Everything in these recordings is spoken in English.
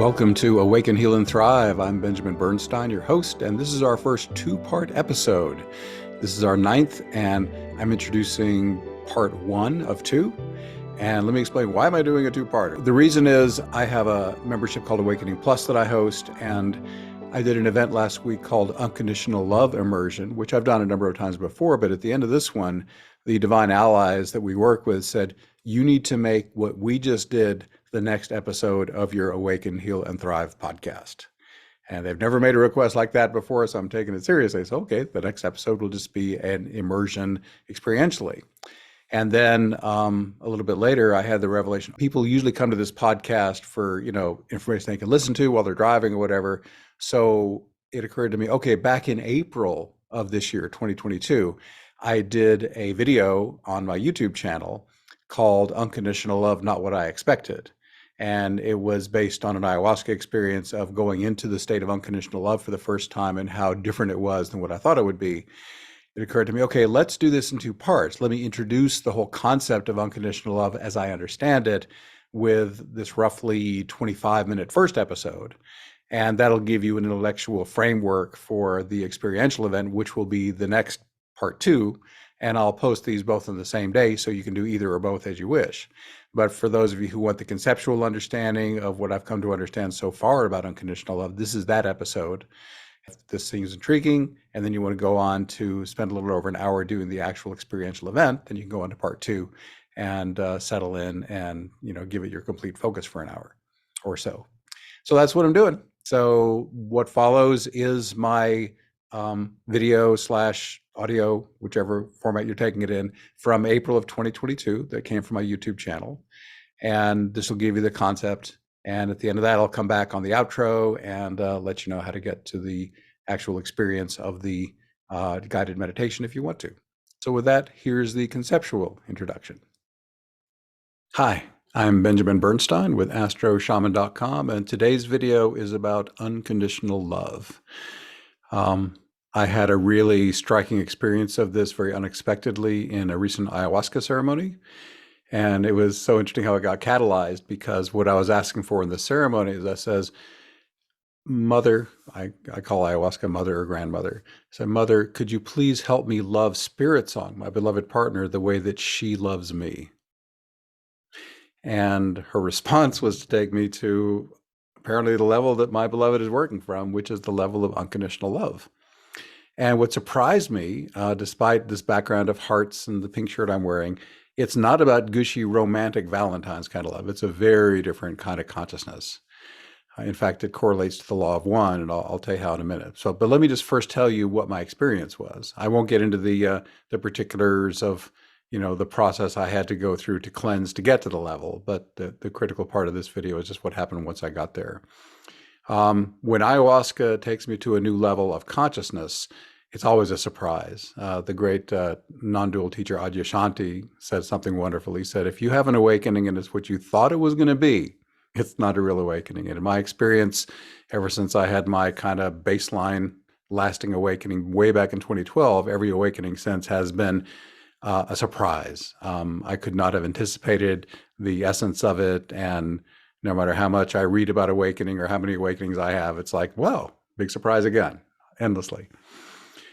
Welcome to Awaken, Heal, and Thrive. I'm Benjamin Bernstein, your host, and this is our first two-part episode. This is our ninth, and I'm introducing part one of two. And let me explain, why am I doing a two-parter? The reason is I have a membership called Awakening Plus that I host, and I did an event last week called Unconditional Love Immersion, which I've done a number of times before, but at the end of this one, the divine allies that we work with said, you need to make what we just did the next episode of your Awaken, Heal, and Thrive podcast. And they've never made a request like that before, so I'm taking it seriously. So, okay, the next episode will just be an immersion experientially. And then a little bit later, I had the revelation. People usually come to this podcast for, information they can listen to while they're driving or whatever. So it occurred to me, okay, back in April of this year, 2022, I did a video on my YouTube channel called Unconditional Love, Not What I Expected. And it was based on an ayahuasca experience of going into the state of unconditional love for the first time and how different it was than what I thought it would be. It occurred to me, okay, let's do this in two parts. Let me introduce the whole concept of unconditional love as I understand it with this roughly 25-minute first episode. And that'll give you an intellectual framework for the experiential event, which will be the next part two. And I'll post these both on the same day, so you can do either or both as you wish. But for those of you who want the conceptual understanding of what I've come to understand so far about unconditional love, this is that episode. If this seems intriguing, and then you want to go on to spend a little over an hour doing the actual experiential event, then you can go on to part two and settle in and give it your complete focus for an hour or so. So that's what I'm doing. So what follows is my video / audio, whichever format you're taking it in, from April of 2022 that came from my YouTube channel. And this will give you the concept. And at the end of that, I'll come back on the outro and let you know how to get to the actual experience of the guided meditation if you want to. So with that, here's the conceptual introduction. Hi, I'm Benjamin Bernstein with astroshaman.com, and today's video is about unconditional love. I had a really striking experience of this very unexpectedly in a recent ayahuasca ceremony. And it was so interesting how it got catalyzed, because what I was asking for in the ceremony is I says, Mother, I call ayahuasca mother or grandmother. I said, Mother, could you please help me love Spirit Song, my beloved partner, the way that she loves me? And her response was to take me to apparently the level that my beloved is working from, which is the level of unconditional love. And what surprised me, despite this background of hearts and the pink shirt I'm wearing, it's not about gushy, romantic Valentine's kind of love. It's a very different kind of consciousness. In fact, it correlates to the law of one, and I'll tell you how in a minute. So, but let me just first tell you what my experience was. I won't get into the particulars of the process I had to go through to cleanse to get to the level, but the critical part of this video is just what happened once I got there. When ayahuasca takes me to a new level of consciousness, it's always a surprise. The great non-dual teacher Adyashanti said something wonderful. He said, if you have an awakening and it's what you thought it was going to be, it's not a real awakening. And in my experience, ever since I had my kind of baseline lasting awakening way back in 2012, every awakening since has been a surprise. I could not have anticipated the essence of it, and no matter how much I read about awakening or how many awakenings I have, it's like, whoa, big surprise again, endlessly.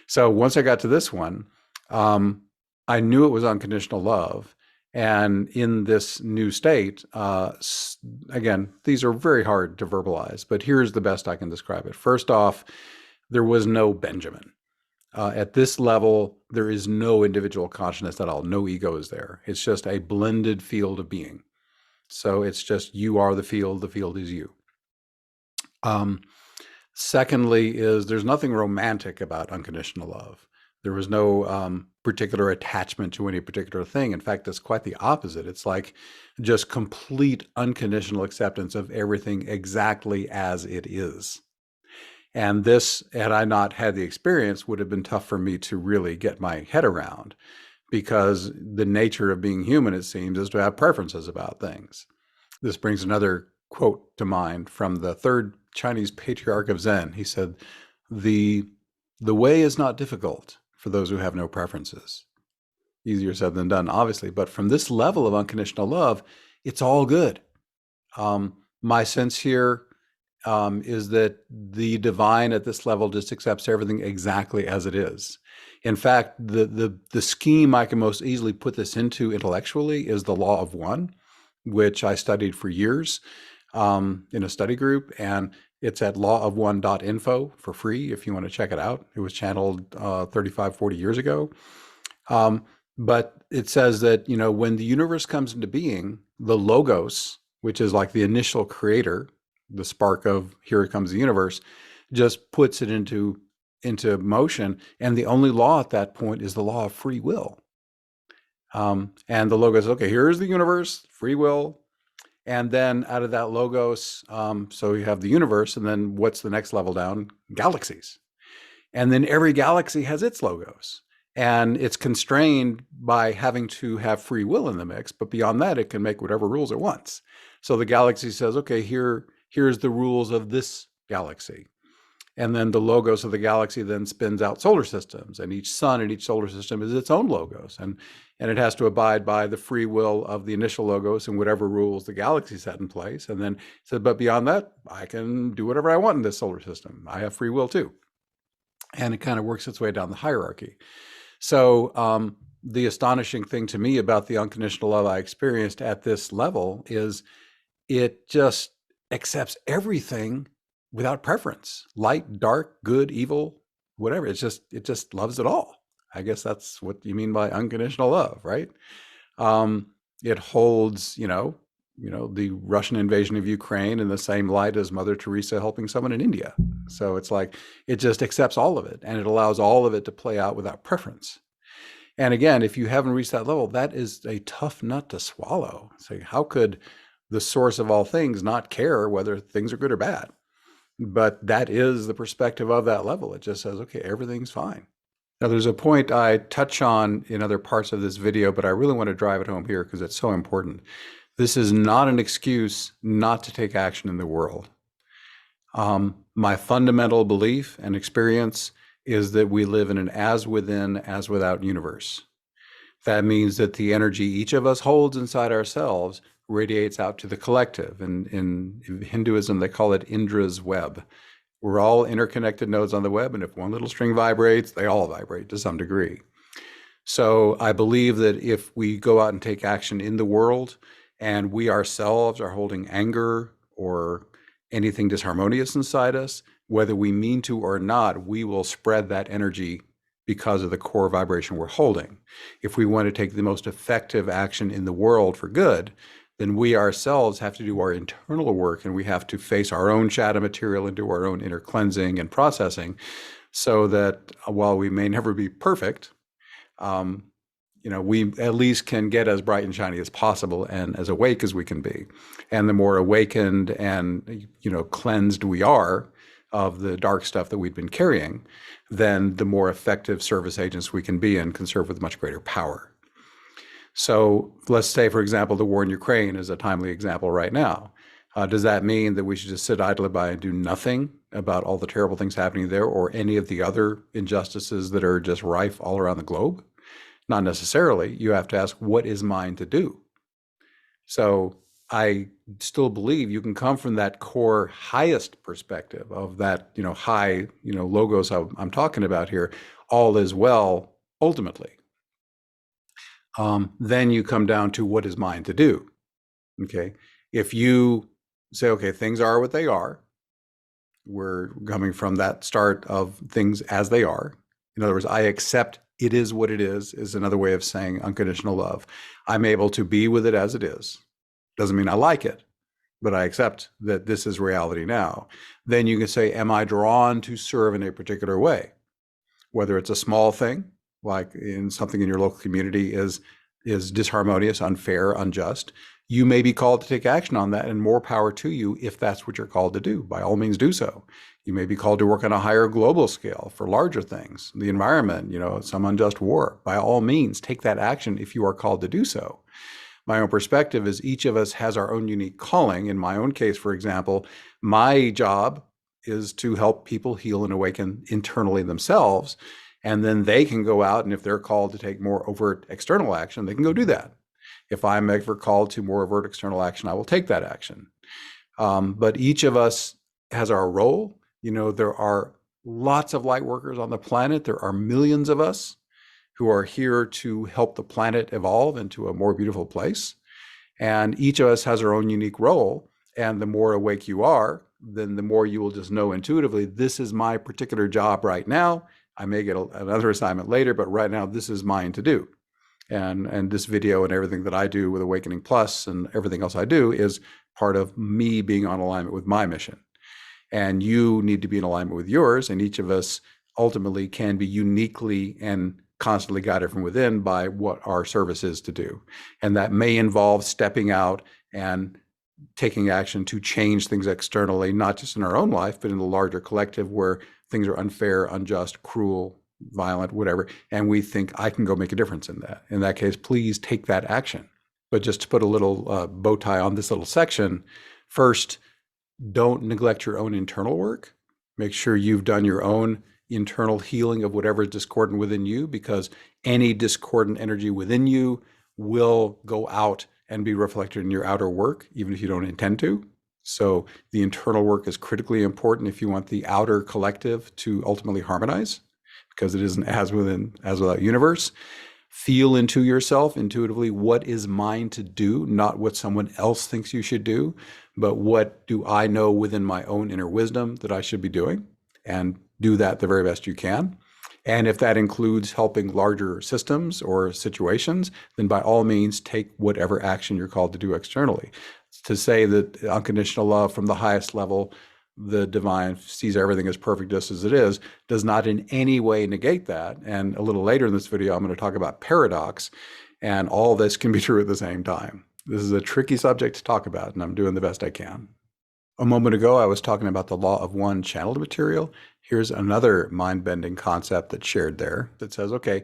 So once I got to this one, I knew it was unconditional love. And in this new state, again, these are very hard to verbalize, but here's the best I can describe it. First off, there was no Benjamin. At this level, there is no individual consciousness at all. No ego is there. It's just a blended field of being. So it's just, you are the field is you. Secondly is, there's nothing romantic about unconditional love. There was no particular attachment to any particular thing. In fact, it's quite the opposite. It's like just complete unconditional acceptance of everything exactly as it is. And this, had I not had the experience, would have been tough for me to really get my head around, because the nature of being human, it seems, is to have preferences about things. This brings another quote to mind from the third Chinese patriarch of Zen. He said, the way is not difficult for those who have no preferences. Easier said than done, obviously, but from this level of unconditional love, it's all good. My sense here is that the divine at this level just accepts everything exactly as it is. In fact, the scheme I can most easily put this into intellectually is the law of one, which I studied for years in a study group, and it's at lawofone.info for free if you want to check it out. It was channeled 35, 40 years ago. Um, but it says that, when the universe comes into being, the logos, which is like the initial creator, the spark of here comes the universe, just puts it into motion. And the only law at that point is the law of free will. And the logos, okay, here's the universe, free will. And then out of that logos, so you have the universe, and then what's the next level down? Galaxies. And then every galaxy has its logos. And it's constrained by having to have free will in the mix, but beyond that, it can make whatever rules it wants. So the galaxy says, okay, here's the rules of this galaxy. And then the logos of the galaxy then spins out solar systems, and each sun in each solar system is its own logos. And it has to abide by the free will of the initial logos and whatever rules the galaxy set in place. And then said, but beyond that, I can do whatever I want in this solar system. I have free will too. And it kind of works its way down the hierarchy. So the astonishing thing to me about the unconditional love I experienced at this level is it just accepts everything without preference, light, dark, good, evil, whatever. It just loves it all. I guess that's what you mean by unconditional love, right? It holds, the Russian invasion of Ukraine in the same light as Mother Teresa helping someone in India. So it's like it just accepts all of it, and it allows all of it to play out without preference. And again, if you haven't reached that level, that is a tough nut to swallow. So how could the source of all things not care whether things are good or bad? But that is the perspective of that level. It just says, okay, everything's fine. Now, there's a point I touch on in other parts of this video, but I really want to drive it home here because it's so important. This is not an excuse not to take action in the world. My fundamental belief and experience is that we live in an as within, as without universe. That means that the energy each of us holds inside ourselves radiates out to the collective. And in Hinduism, they call it Indra's web. We're all interconnected nodes on the web, and if one little string vibrates, they all vibrate to some degree. So I believe that if we go out and take action in the world, and we ourselves are holding anger or anything disharmonious inside us, whether we mean to or not, we will spread that energy because of the core vibration we're holding. If we want to take the most effective action in the world for good, then we ourselves have to do our internal work, and we have to face our own shadow material and do our own inner cleansing and processing, so that while we may never be perfect, we at least can get as bright and shiny as possible and as awake as we can be. And the more awakened and, cleansed we are of the dark stuff that we've been carrying, then the more effective service agents we can be and can serve with much greater power. So let's say, for example, the war in Ukraine is a timely example right now. Does that mean that we should just sit idly by and do nothing about all the terrible things happening there or any of the other injustices that are just rife all around the globe? Not necessarily. You have to ask, what is mine to do? So I still believe you can come from that core highest perspective of that, high, logos I'm talking about here, all is well, ultimately. Then you come down to what is mine to do. Okay. If you say, okay, things are what they are, we're coming from that start of things as they are. In other words, I accept it is what it is another way of saying unconditional love. I'm able to be with it as it is. Doesn't mean I like it, but I accept that this is reality now. Then you can say, am I drawn to serve in a particular way? Whether it's a small thing, like in something in your local community is disharmonious, unfair, unjust, you may be called to take action on that, and more power to you if that's what you're called to do. By all means, do so. You may be called to work on a higher global scale for larger things, the environment, some unjust war. By all means, take that action if you are called to do so. My own perspective is each of us has our own unique calling. In my own case, for example, my job is to help people heal and awaken internally themselves. And then they can go out, and if they're called to take more overt external action, they can go do that. If I'm ever called to more overt external action, I will take that action. But each of us has our role. There are lots of light workers on the planet. There are millions of us who are here to help the planet evolve into a more beautiful place. And each of us has our own unique role. And the more awake you are, then the more you will just know intuitively, this is my particular job right now. I may get another assignment later, but right now this is mine to do. And this video and everything that I do with Awakening Plus and everything else I do is part of me being on alignment with my mission. And you need to be in alignment with yours. And each of us ultimately can be uniquely and constantly guided from within by what our service is to do. And that may involve stepping out and taking action to change things externally, not just in our own life, but in the larger collective where things are unfair, unjust, cruel, violent, whatever. And we think, I can go make a difference in that. In that case, please take that action. But just to put a little bow tie on this little section, first, don't neglect your own internal work. Make sure you've done your own internal healing of whatever is discordant within you, because any discordant energy within you will go out and be reflected in your outer work, even if you don't intend to. So the internal work is critically important if you want the outer collective to ultimately harmonize, because it is an as within, as without universe. Feel into yourself intuitively what is mine to do, not what someone else thinks you should do, but what do I know within my own inner wisdom that I should be doing, and do that the very best you can. And if that includes helping larger systems or situations, then by all means, take whatever action you're called to do externally. To say that unconditional love from the highest level, the divine sees everything as perfect just as it is, does not in any way negate that. And a little later in this video, I'm going to talk about paradox, and all this can be true at the same time. This is a tricky subject to talk about, and I'm doing the best I can. A moment ago, I was talking about the law of one channeled material. Here's another mind-bending concept that's shared there that says, okay,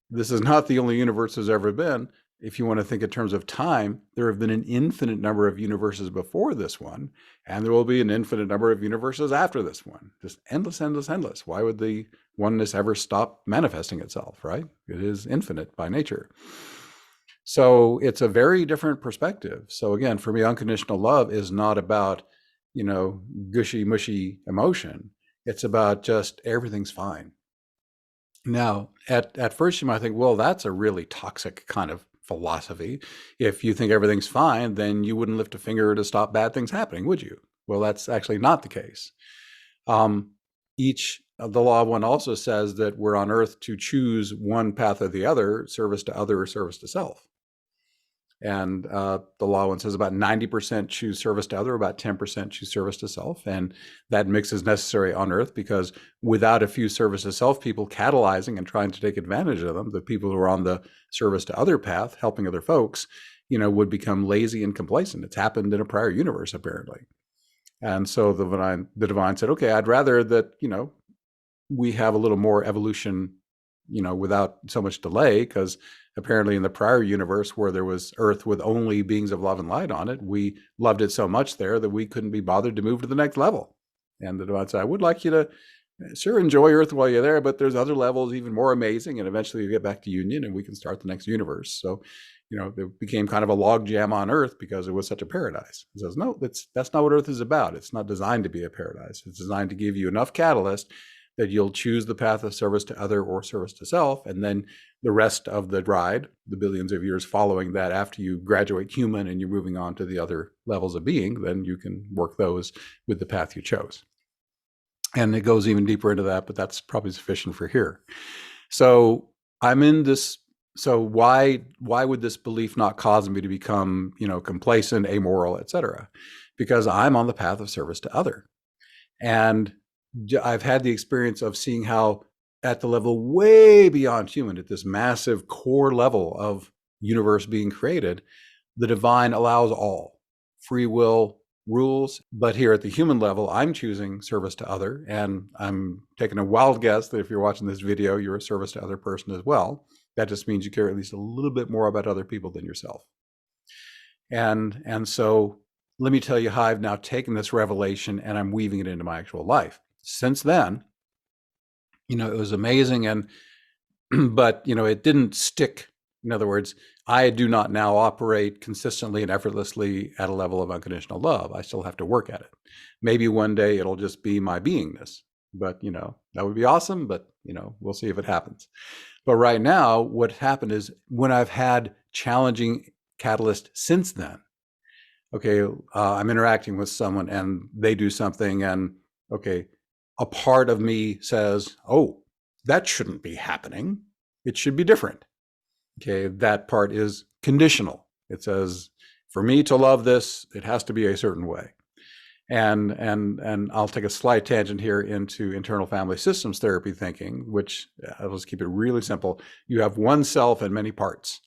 this is not the only universe there's ever been. If you want to think in terms of time, there have been an infinite number of universes before this one, and there will be an infinite number of universes after this one. Just endless, endless, endless. Why would the oneness ever stop manifesting itself, right? It is infinite by nature. So it's a very different perspective. So again, for me, unconditional love is not about, gushy, mushy emotion. It's about just everything's fine. Now, at first you might think, well, that's a really toxic kind of philosophy. If you think everything's fine, then you wouldn't lift a finger to stop bad things happening, would you? Well, that's actually not the case. The law of one also says that we're on earth to choose one path or the other, service to other or service to self. And the law one says about 90% choose service to other, about 10% choose service to self. And that mix is necessary on earth, because without a few service to self people catalyzing and trying to take advantage of them, the people who are on the service to other path, helping other folks, would become lazy and complacent. It's happened in a prior universe, apparently. And so the divine said, okay, I'd rather that, we have a little more evolution, without so much delay, because apparently in the prior universe where there was Earth with only beings of love and light on it, we loved it so much there that we couldn't be bothered to move to the next level. And the divine said, I would like you to sure enjoy Earth while you're there, but there's other levels even more amazing, and eventually you get back to union and we can start the next universe. So, it became kind of a log jam on Earth because it was such a paradise. He says, no, that's not what Earth is about. It's not designed to be a paradise. It's designed to give you enough catalyst that you'll choose the path of service to other or service to self. And then the rest of the ride, the billions of years following that, after you graduate human and you're moving on to the other levels of being, then you can work those with the path you chose. And it goes even deeper into that, but that's probably sufficient for here. So I'm in this. So why would this belief not cause me to become, complacent, amoral, etc.? Because I'm on the path of service to other. And I've had the experience of seeing how at the level way beyond human, at this massive core level of universe being created, the divine allows all. Free will rules. But here at the human level, I'm choosing service to other. And I'm taking a wild guess that if you're watching this video, you're a service to other person as well. That just means you care at least a little bit more about other people than yourself. And so let me tell you how I've now taken this revelation and I'm weaving it into my actual life. Since then, it was amazing, but it didn't stick. In other words, I do not now operate consistently and effortlessly at a level of unconditional love. I still have to work at it. Maybe one day it'll just be my beingness, but that would be awesome, but we'll see if it happens. But right now, what happened is when I've had challenging catalyst since then, okay, I'm interacting with someone and they do something, and okay, a part of me says, oh, that shouldn't be happening. It should be different. Okay, that part is conditional. It says, for me to love this, it has to be a certain way. And I'll take a slight tangent here into internal family systems therapy thinking, which I'll just keep it really simple. You have one self and many parts.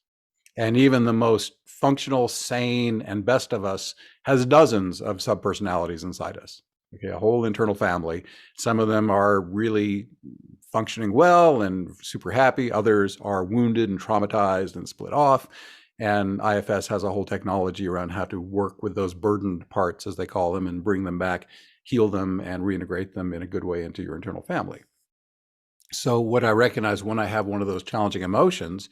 And even the most functional, sane, and best of us has dozens of subpersonalities inside us. Okay, a whole internal family. Some of them are really functioning well and super happy. Others are wounded and traumatized and split off. And IFS has a whole technology around how to work with those burdened parts, as they call them, and bring them back, heal them, and reintegrate them in a good way into your internal family. So what I recognize when I have one of those challenging emotions,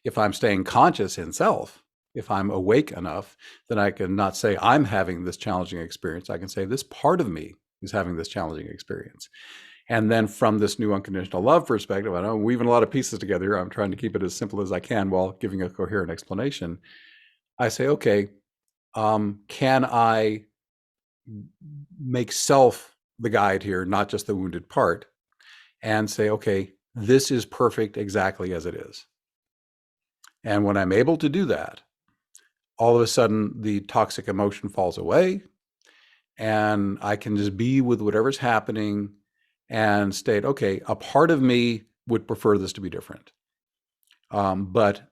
if I'm staying conscious in self, if I'm awake enough, then I can not say I'm having this challenging experience. I can say this part of me is having this challenging experience. And then from this new unconditional love perspective, I know I'm weaving a lot of pieces together here. I'm trying to keep it as simple as I can while giving a coherent explanation. I say, okay, can I make self the guide here, not just the wounded part, and say, okay, this is perfect exactly as it is. And when I'm able to do that, all of a sudden the toxic emotion falls away and I can just be with whatever's happening and state, okay, a part of me would prefer this to be different. But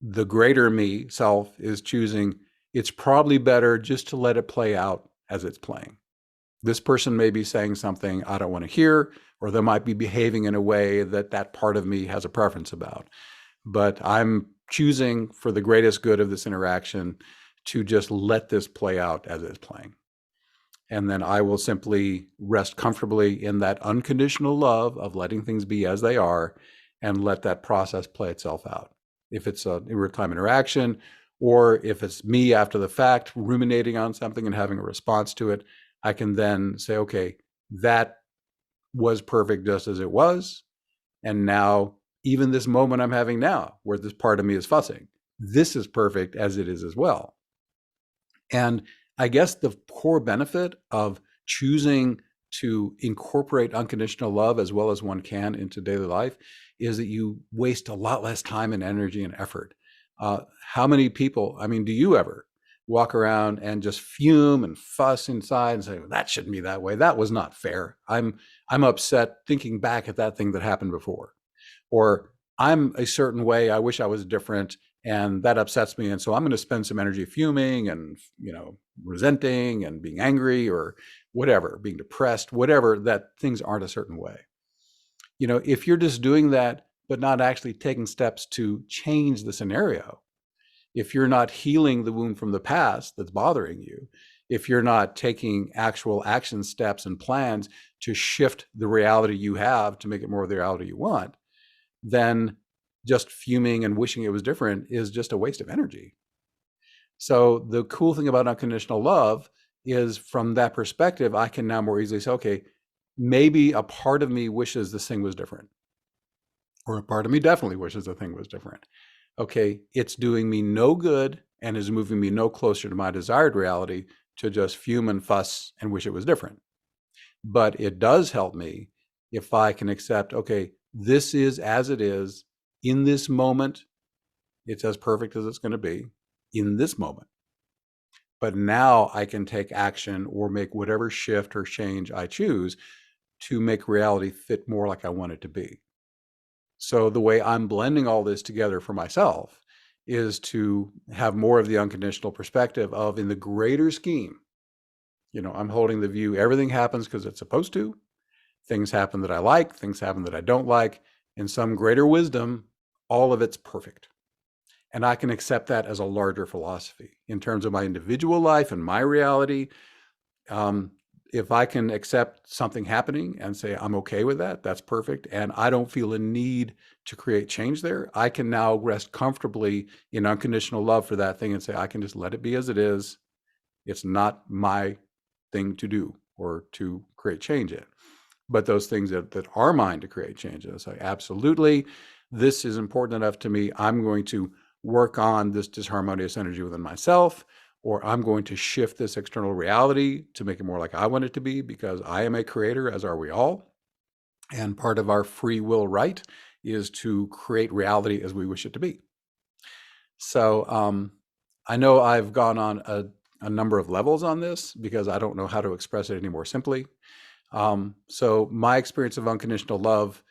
the greater me, self, is choosing, it's probably better just to let it play out as it's playing. This person may be saying something I don't want to hear, or they might be behaving in a way that that part of me has a preference about. But I'm choosing for the greatest good of this interaction to just let this play out as it's playing. And then I will simply rest comfortably in that unconditional love of letting things be as they are and let that process play itself out. If it's a real-time interaction, or if it's me after the fact ruminating on something and having a response to it, I can then say, okay, that was perfect just as it was. And now, even this moment I'm having now, where this part of me is fussing, this is perfect as it is as well. And I guess the core benefit of choosing to incorporate unconditional love as well as one can into daily life is that you waste a lot less time and energy and effort. How many people, I mean, do you ever walk around and just fume and fuss inside and say, well, that shouldn't be that way. That was not fair. I'm upset thinking back at that thing that happened before. Or I'm a certain way, I wish I was different, and that upsets me. And so I'm going to spend some energy fuming and, resenting and being angry or whatever, being depressed, whatever, that things aren't a certain way. If you're just doing that, but not actually taking steps to change the scenario, if you're not healing the wound from the past that's bothering you, if you're not taking actual action steps and plans to shift the reality you have to make it more of the reality you want, then just fuming and wishing it was different is just a waste of energy. So the cool thing about unconditional love is, from that perspective, I can now more easily say, okay, maybe a part of me wishes this thing was different, or a part of me definitely wishes the thing was different. Okay, it's doing me no good and is moving me no closer to my desired reality to just fume and fuss and wish it was different. But it does help me if I can accept, okay, this is as it is in this moment. It's as perfect as it's going to be in this moment. But now I can take action or make whatever shift or change I choose to make reality fit more like I want it to be. So the way I'm blending all this together for myself is to have more of the unconditional perspective of, in the greater scheme, I'm holding the view, everything happens because it's supposed to. Things happen that I like, things happen that I don't like. In some greater wisdom, all of it's perfect. And I can accept that as a larger philosophy in terms of my individual life and my reality. if I can accept something happening and say, I'm okay with that, that's perfect. And I don't feel a need to create change there. I can now rest comfortably in unconditional love for that thing and say, I can just let it be as it is. It's not my thing to do or to create change in. But those things that are mine to create change in, say, absolutely, this is important enough to me. I'm going to work on this disharmonious energy within myself, or I'm going to shift this external reality to make it more like I want it to be, because I am a creator, as are we all. And part of our free will right is to create reality as we wish it to be. So I know I've gone on a number of levels on this because I don't know how to express it any more simply. So my experience of unconditional love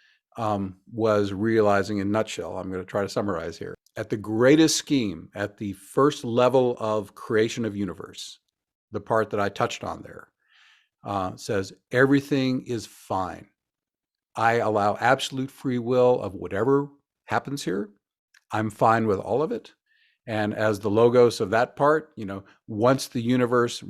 was realizing, in a nutshell, I'm going to try to summarize here. At the greatest scheme, at the first level of creation of universe, the part that I touched on there says everything is fine. I allow absolute free will of whatever happens here. I'm fine with all of it. And as the logos of that part, once the universe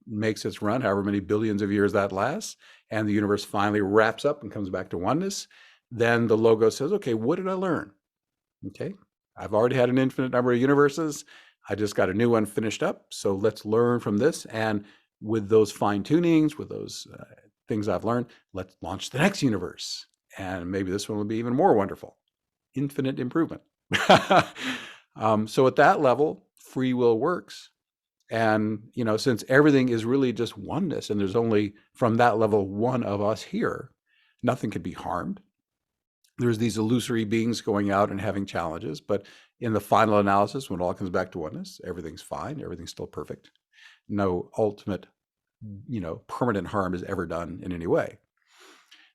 makes its run, however many billions of years that lasts, and the universe finally wraps up and comes back to oneness, then the logo says, okay, what did I learn? Okay, I've already had an infinite number of universes. I just got a new one finished up. So let's learn from this. And with those fine tunings, with those things I've learned, let's launch the next universe. And maybe this one will be even more wonderful. Infinite improvement. So at that level, free will works. And, since everything is really just oneness, and there's only from that level one of us here, nothing can be harmed. There's these illusory beings going out and having challenges, but in the final analysis, when it all comes back to oneness, everything's fine, everything's still perfect. No ultimate, permanent harm is ever done in any way.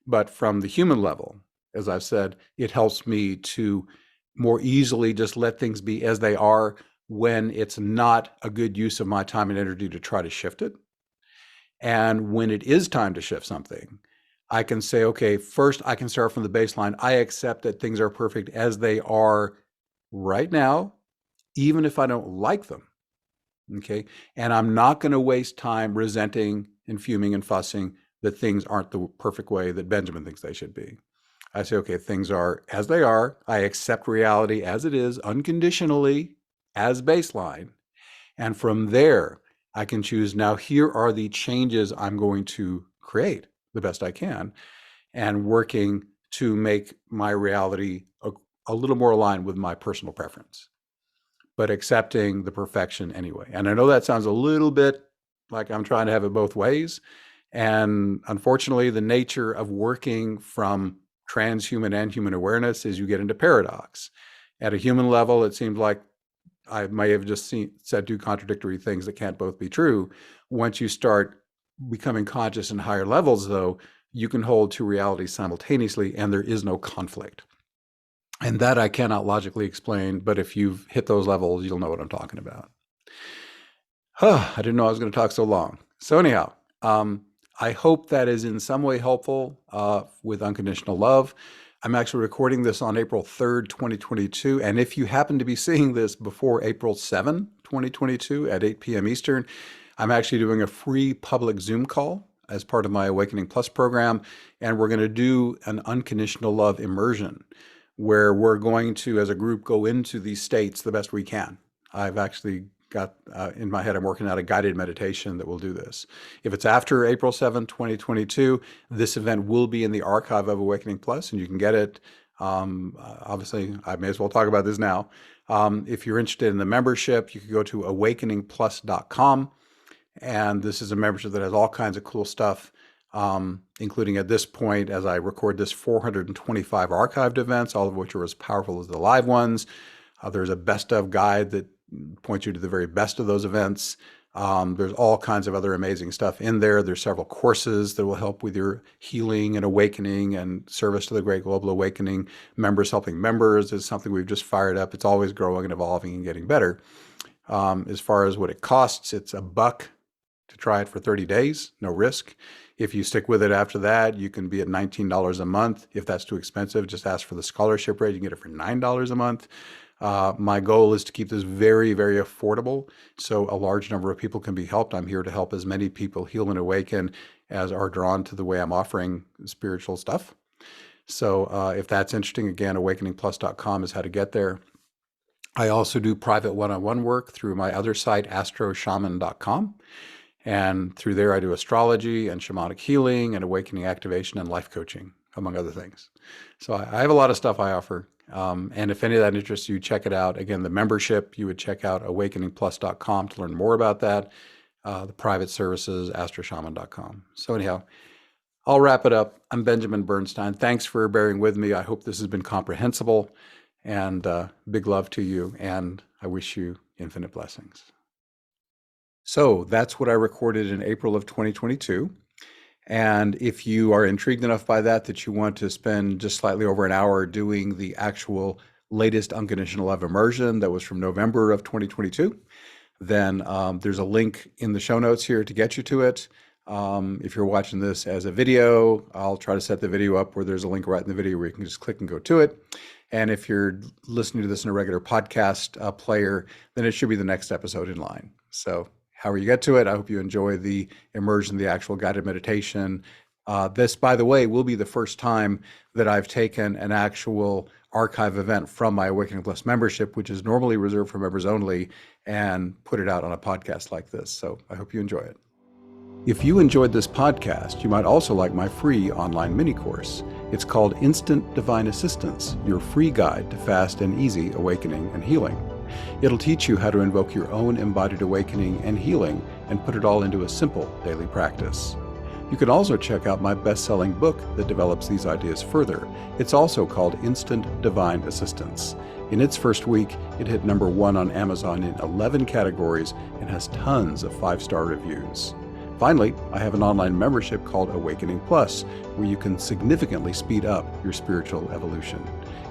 But from the human level, as I've said, it helps me to more easily just let things be as they are when it's not a good use of my time and energy to try to shift it. And when it is time to shift something, I can say, okay, first I can start from the baseline. I accept that things are perfect as they are right now, even if I don't like them. Okay. And I'm not going to waste time resenting and fuming and fussing that things aren't the perfect way that Benjamin thinks they should be. I say, okay, things are as they are. I accept reality as it is, unconditionally, as baseline. And from there, I can choose now, here are the changes I'm going to create the best I can, and working to make my reality a little more aligned with my personal preference, but accepting the perfection anyway. And I know that sounds a little bit like I'm trying to have it both ways. And unfortunately, the nature of working from transhuman and human awareness is you get into paradox. At a human level, it seems like I may have just said two contradictory things that can't both be true. Once you start becoming conscious in higher levels, though, you can hold two realities simultaneously, and there is no conflict. And that I cannot logically explain, but if you've hit those levels, you'll know what I'm talking about. I didn't know I was going to talk so long. So anyhow, I hope that is in some way helpful with unconditional love. I'm actually recording this on April 3rd, 2022. And if you happen to be seeing this before April 7, 2022 at 8 p.m. Eastern, I'm actually doing a free public Zoom call as part of my Awakening Plus program. And we're going to do an unconditional love immersion where we're going to, as a group, go into these states the best we can. I've actually got in my head, I'm working out a guided meditation that will do this. If it's after April 7, 2022, this event will be in the archive of Awakening Plus, and you can get it. Obviously, I may as well talk about this now. If you're interested in the membership, you can go to awakeningplus.com. And this is a membership that has all kinds of cool stuff, including at this point, as I record this, 425 archived events, all of which are as powerful as the live ones. There's a best of guide that points you to the very best of those events. There's all kinds of other amazing stuff in there. There's several courses that will help with your healing and awakening and service to the Great Global Awakening. Members helping members is something we've just fired up. It's always growing and evolving and getting better. As far as what it costs, it's $1 to try it for 30 days, no risk. If you stick with it after that, you can be at $19 a month. If that's too expensive, just ask for the scholarship rate. You can get it for $9 a month. My goal is to keep this very, very affordable so a large number of people can be helped. I'm here to help as many people heal and awaken as are drawn to the way I'm offering spiritual stuff. So if that's interesting, again, awakeningplus.com is how to get there. I also do private one-on-one work through my other site, astroshaman.com. And through there, I do astrology and shamanic healing and awakening activation and life coaching, among other things. So I have a lot of stuff I offer. And if any of that interests you, check it out. Again, the membership, you would check out awakeningplus.com to learn more about that. The private services, astroshaman.com. So anyhow, I'll wrap it up. I'm Benjamin Bernstein. Thanks for bearing with me. I hope this has been comprehensible, and big love to you. And I wish you infinite blessings. So that's what I recorded in April of 2022. And if you are intrigued enough by that you want to spend just slightly over an hour doing the actual latest Unconditional Love immersion that was from November of 2022, then there's a link in the show notes here to get you to it. If you're watching this as a video, I'll try to set the video up where there's a link right in the video where you can just click and go to it. And if you're listening to this in a regular podcast player, then it should be the next episode in line. So however you get to it, I hope you enjoy the immersion, the actual guided meditation. This, by the way, will be the first time that I've taken an actual archive event from my Awakening Plus membership, which is normally reserved for members only, and put it out on a podcast like this. So I hope you enjoy it. If you enjoyed this podcast, you might also like my free online mini course. It's called Instant Divine Assistance, your free guide to fast and easy awakening and healing. It'll teach you how to invoke your own embodied awakening and healing and put it all into a simple daily practice. You can also check out my best-selling book that develops these ideas further. It's also called Instant Divine Assistance. In its first week, it hit #1 on Amazon in 11 categories and has tons of 5-star reviews. Finally, I have an online membership called Awakening Plus, where you can significantly speed up your spiritual evolution.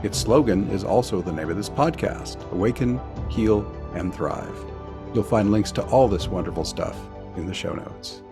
Its slogan is also the name of this podcast: Awaken, Heal, and Thrive. You'll find links to all this wonderful stuff in the show notes.